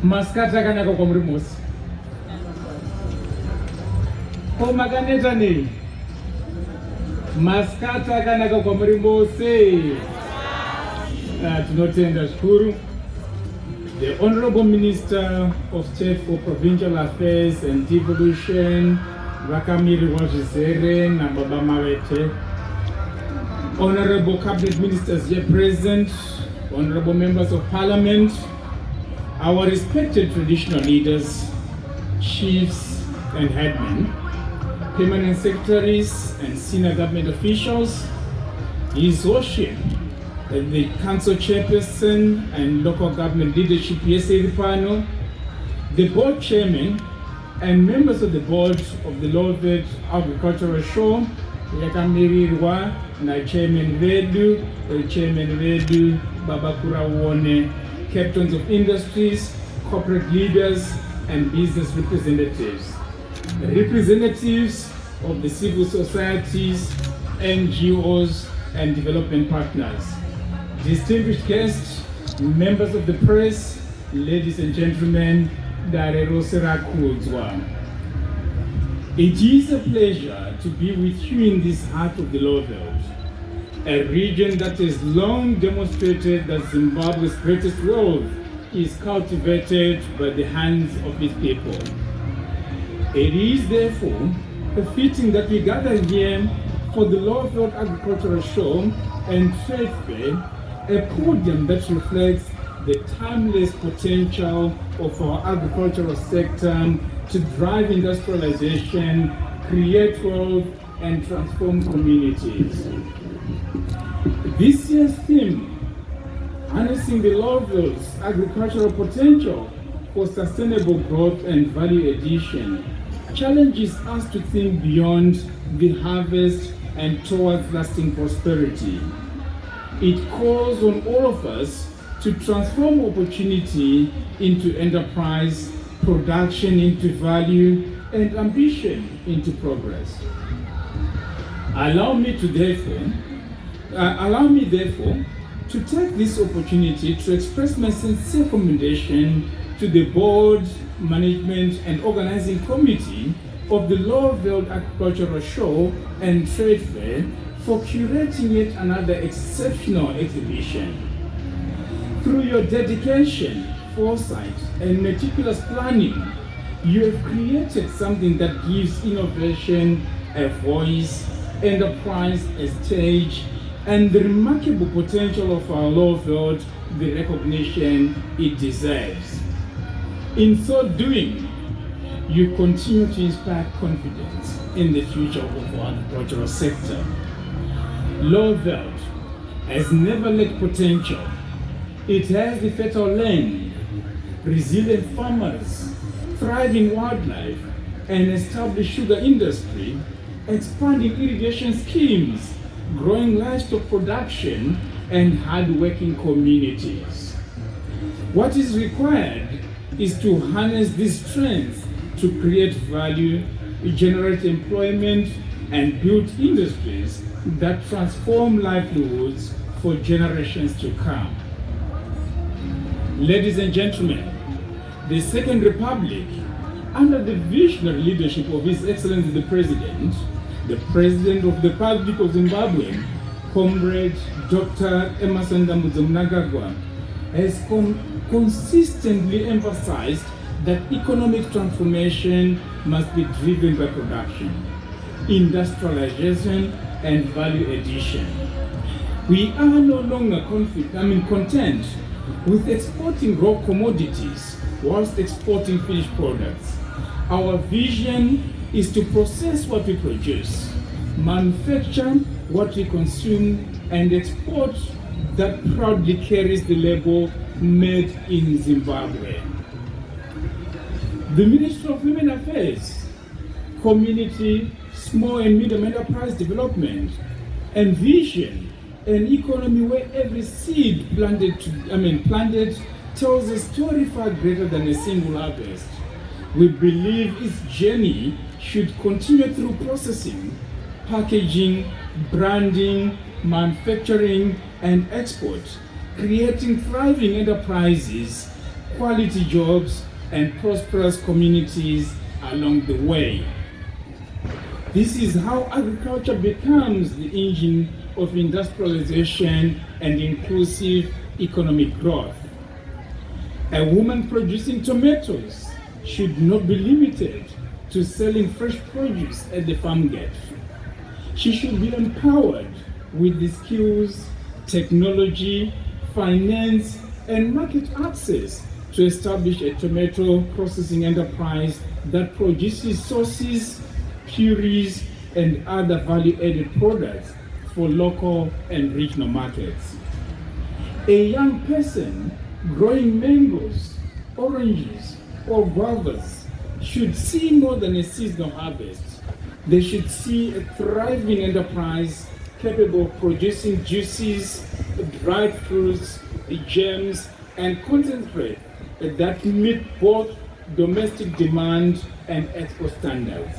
Maskata kanaka kwa mrimosi. Kwa makaneta ni maskata kanaka kwa mrimosi. Tunotenda shukuru. The Honorable Minister of State for Provincial Affairs and Devolution, Rakamiri Wajizere na Baba Mawete. Honorable Cabinet Ministers here present, Honorable Members of Parliament, our respected traditional leaders, chiefs and headmen, permanent secretaries and senior government officials, His Worship, the Council Chairperson and local government leadership PSA panel, the board chairman and members of the board of the Lowveld Agricultural Show, Yakamirirwa, na Chairman Vedu, Chairman Vedu, Babakura Wone, captains of industries, corporate leaders, and business representatives. Representatives of the civil societies, NGOs, and development partners. Distinguished guests, members of the press, ladies and gentlemen, Darero Serakudzwa. It is a pleasure to be with you in this heart of the Lowveld, a region that has long demonstrated that Zimbabwe's greatest wealth is cultivated by the hands of its people. It is therefore fitting that we gather here for the Lowveld Agricultural Show and Trade Fair, a podium that reflects the timeless potential of our agricultural sector to drive industrialization, create wealth, and transform communities. This year's theme, harnessing the Lowveld's agricultural potential for sustainable growth and value addition, challenges us to think beyond the harvest and towards lasting prosperity. It calls on all of us to transform opportunity into enterprise, production into value, and ambition into progress. Allow me therefore to take this opportunity to express my sincere commendation to the board, management, and organizing committee of the Lowveld Agricultural Show and Trade Fair for curating yet another exceptional exhibition. Through your dedication, foresight, and meticulous planning, you have created something that gives innovation a voice, enterprise a stage, and the remarkable potential of our Lowveld the recognition it deserves. In so doing, you continue to inspire confidence in the future of our agricultural sector. Lowveld has never lacked potential. It has the fertile land, resilient farmers, thriving wildlife, and established sugar industry, expanding irrigation schemes, growing livestock production, and hard-working communities. What is required is to harness these strengths to create value, generate employment, and build industries that transform livelihoods for generations to come. Ladies and gentlemen, the Second Republic, under the visionary leadership of His Excellency the President of the Republic of Zimbabwe, Comrade Dr. Emerson Mnangagwa, has consistently emphasized that economic transformation must be driven by production, industrialization, and value addition. We are no longer content with exporting raw commodities whilst exporting finished products. Our vision is to process what we produce, manufacture what we consume, and export that proudly carries the label "Made in Zimbabwe." The Ministry of Women Affairs, Community, Small and Medium Enterprise Development envision an economy where every seed planted tells a story far greater than a single harvest. We believe its journey should continue through processing, packaging, branding, manufacturing, and export, creating thriving enterprises quality jobs, and prosperous communities along the way. This is how agriculture becomes the engine of industrialization and inclusive economic growth. A woman producing tomatoes should not be limited to selling fresh produce at the farm gate. She should be empowered with the skills, technology, finance, and market access to establish a tomato processing enterprise that produces sauces, purees, and other value-added products for local and regional markets. A young person growing mangoes, oranges, or guavas should see more than a seasonal harvest. They should see a thriving enterprise capable of producing juices, dried fruits, jams, and concentrate that meet both domestic demand and export standards.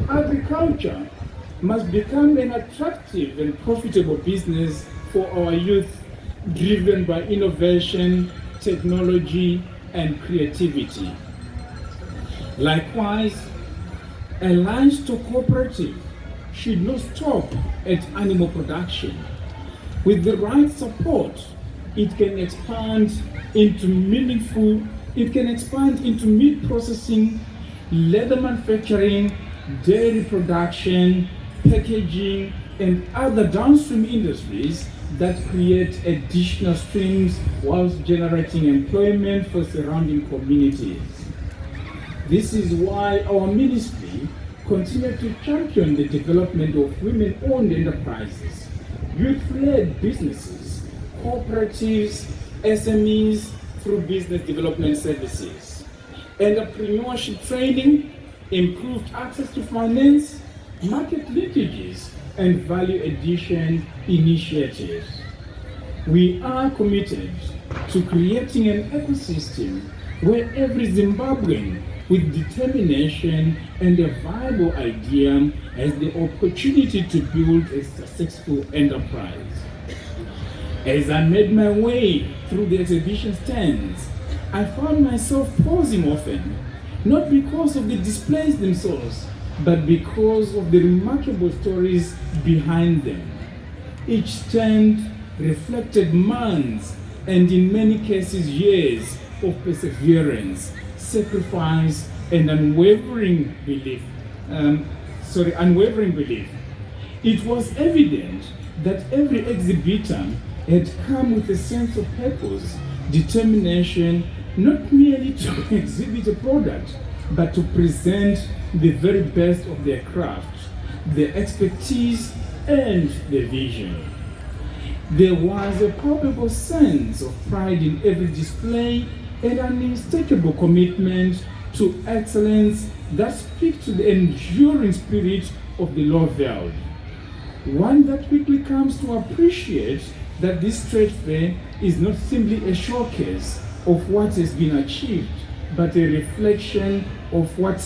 Agriculture must become an attractive and profitable business for our youth, driven by innovation, technology, and creativity. Likewise, a livestock cooperative should not stop at animal production. With the right support, it can expand into meat processing, leather manufacturing, dairy production, packaging, and other downstream industries that create additional streams whilst generating employment for surrounding communities. This is why our ministry continues to champion the development of women-owned enterprises, youth-led businesses, cooperatives, SMEs through business development services, entrepreneurship training, improved access to finance, market linkages, and value addition initiatives. We are committed to creating an ecosystem where every Zimbabwean with determination and a viable idea has the opportunity to build a successful enterprise. As I made my way through the exhibition stands, I found myself pausing often, not because of the displays themselves, but because of the remarkable stories behind them. Each stand reflected months and in many cases years of perseverance, sacrifice, and unwavering belief. It was evident that every exhibitor had come with a sense of purpose, determination, not merely to exhibit a product, but to present the very best of their craft, their expertise, and their vision. There was a palpable sense of pride in every display and an unmistakable commitment to excellence that speaks to the enduring spirit of the Lowveld. One that quickly comes to appreciate that this trade fair is not simply a showcase of what has been achieved, but a reflection of what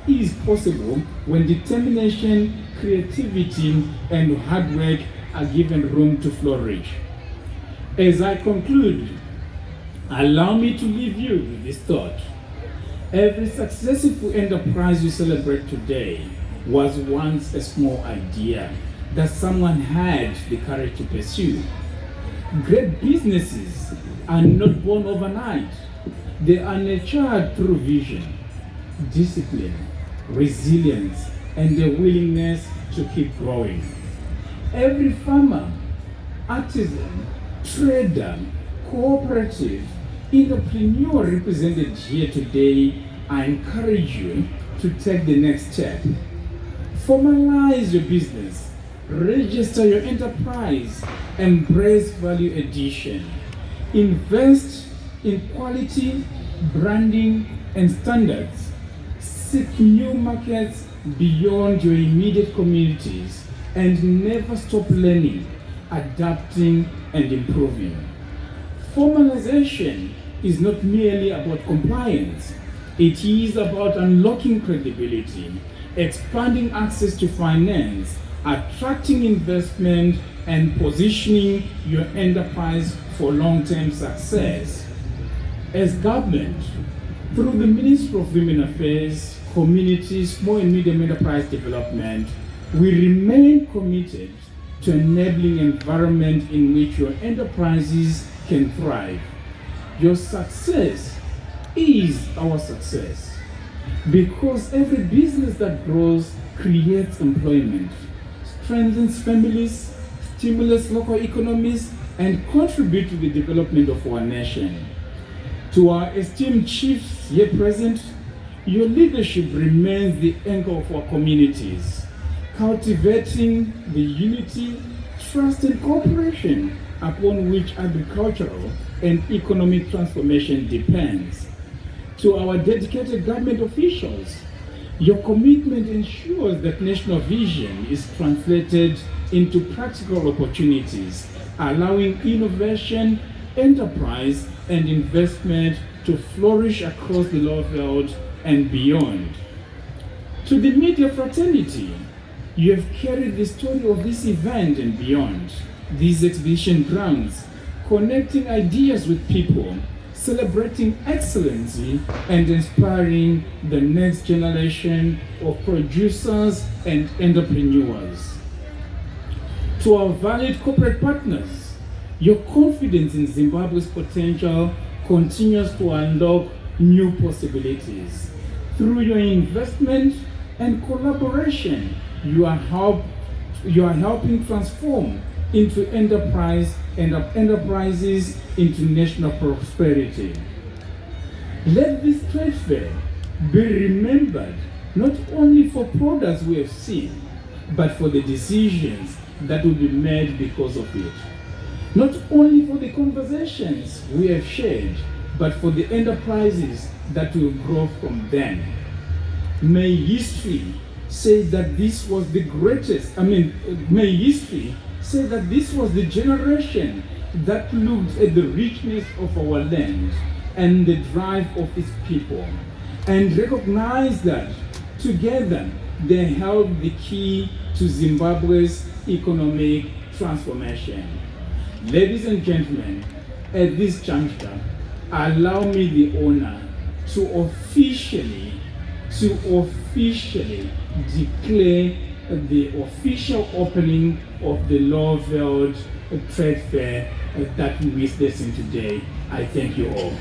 is possible when determination, creativity, and hard work are given room to flourish. As I conclude, allow me to leave you with this thought. Every successful enterprise you celebrate today was once a small idea that someone had the courage to pursue. Great businesses are not born overnight. They are nurtured through vision, discipline, resilience, and the willingness to keep growing. Every farmer, artisan, trader, cooperative, entrepreneur represented here today, I encourage you to take the next step. Formalize your business, register your enterprise, embrace value addition. Invest in quality, branding, and standards. Seek new markets beyond your immediate communities, and never stop learning, adapting, and improving. Formalization is not merely about compliance. It is about unlocking credibility, expanding access to finance, attracting investment, and positioning your enterprise for long-term success. As government, through the Ministry of Women Affairs, Community, Small and Medium Enterprise Development, we remain committed to enabling an environment in which your enterprises can thrive. Your success is our success, because every business that grows creates employment, strengthens families, stimulates local economies, and contributes to the development of our nation. To our esteemed chiefs here present, your leadership remains the anchor of our communities, cultivating the unity, trust, and cooperation upon which agricultural and economic transformation depends. To our dedicated government officials, your commitment ensures that national vision is translated into practical opportunities, allowing innovation, enterprise, and investment to flourish across the Lowveld and beyond. To the media fraternity, you have carried the story of this event and beyond, these exhibition grounds, connecting ideas with people, celebrating excellency, and inspiring the next generation of producers and entrepreneurs. To our valued corporate partners, your confidence in Zimbabwe's potential continues to unlock new possibilities. Through your investment and collaboration, you are helping transform into enterprises into national prosperity. Let this trade fair be remembered not only for products we have seen, but for the decisions that will be made because of it. Not only for the conversations we have shared, but for the enterprises that will grow from them. May history say that this was the greatest, may history say that this was the generation that looked at the richness of our land and the drive of its people, and recognized that together they held the key to Zimbabwe's economic transformation. Ladies and gentlemen, at this juncture, allow me the honor to officially declare the official opening of the Lowveld Trade Fair that we witnessing today. I thank you all.